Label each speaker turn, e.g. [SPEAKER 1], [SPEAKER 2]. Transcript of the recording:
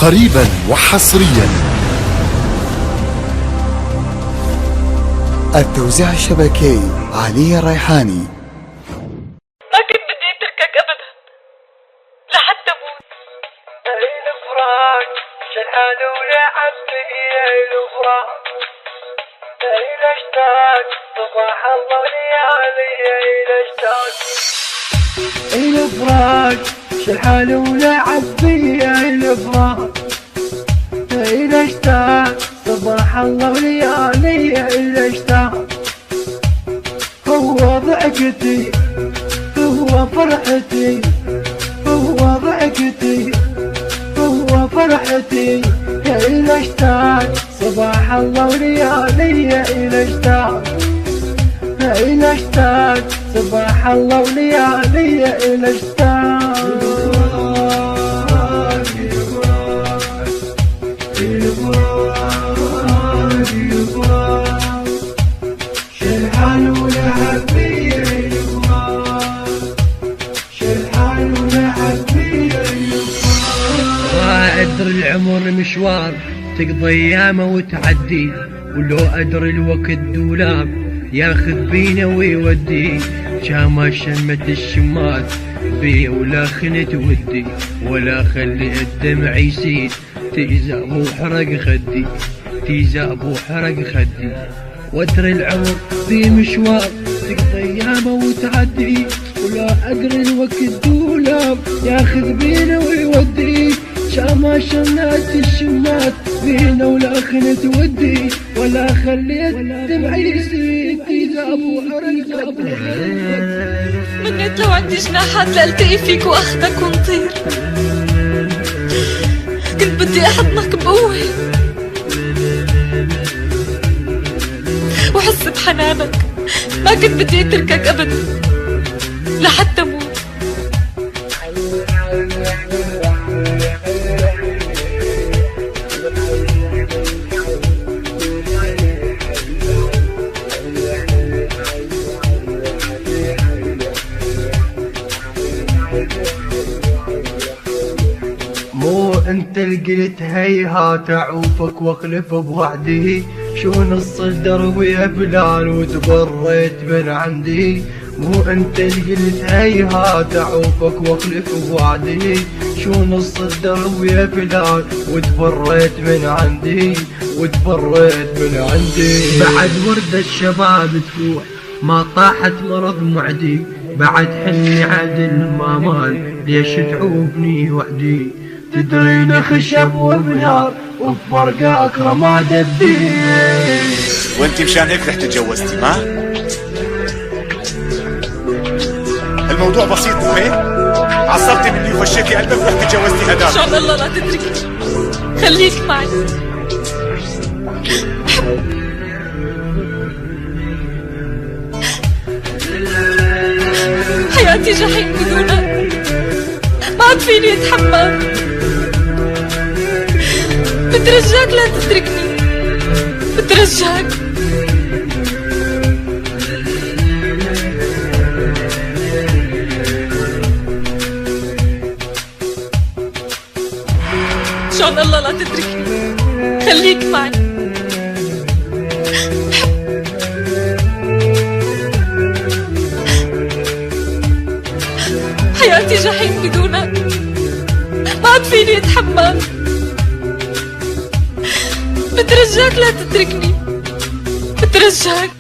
[SPEAKER 1] قريبا وحصريا.
[SPEAKER 2] التوزيع الشبكي علي الريحاني.
[SPEAKER 3] ما كنت بدي اتركك ابدا لحتى اموت. الفراق شحال ولا عبي الفراق اشتاق صباح الله ليالي اشتاق. الفراق شحال ولا عبي الفراق اشتاق صباح الله وليالي اشتاق. هو ضحكتي هو فرحتي هو ضحكتي هو فرحتي يا إلى اشتاق صباح الله وليالي اشتاق. يا إلى اشتاق صباح الله وليالي اشتاق.
[SPEAKER 4] أدري العمر مشوار تقضي أيامه وتعدي، ولو أدري الوقت دولاب ياخذ بينا ويودي. شامة شمت الشمات بي ولا خنت ودي، ولا خلي الدمع يسيل تيزاب وحرق خدي تيزاب وحرق خدي. وأدري العمر في مشوار تقضي أيامه وتعدي، ولا أدري الوقت دولاب ياخذ بينا ويودي. شامة شمات الشمات بينا ولا خنت ودي، ولا خليت دمع يسيل تيزاب وحرق خدي.
[SPEAKER 3] منيت لو عندي جناحات لالتقي فيك واخدك ونطير. كنت بدي احضنك بقوة وحس بحنانك. ما كنت بدي اتركك ابدا لحتى اموت.
[SPEAKER 4] مو انت اللي قلت هيهات اعوفك واخلف بوعدي، شو نص الدرب يا بلال وتبريت من عندي. مو انت اللي قلت هيهات اعوفك واخلف بوعدي، شو نص الدرب يا بلال وتبريت من عندي وتبريت من عندي. بعد ورد الشباب تفوح ما طاحت مرض معدي، بعد حني عدل ما مال ليش تعوبني وحدي. تدرين خشب وبنار وفرقاك رماد الدين.
[SPEAKER 5] وانتي مشان هيك رحت تجوزتي ما؟ الموضوع بسيط مو هيك؟ عصبتي مني وفشيتي قلبك ورحت تجوزتي هداك.
[SPEAKER 3] ان شاء الله لا تتركني، خليك معي. حياتي جحيم بدونك، ما عاد فيني اتحمل. بترجاك لا تتركني، بترجاك. ان شاء الله لا تتركني، خليك معي. حياتي جحيم بدونك، ما عاد فيني اتحمل. بترجاك لا تتركني، بترجاك.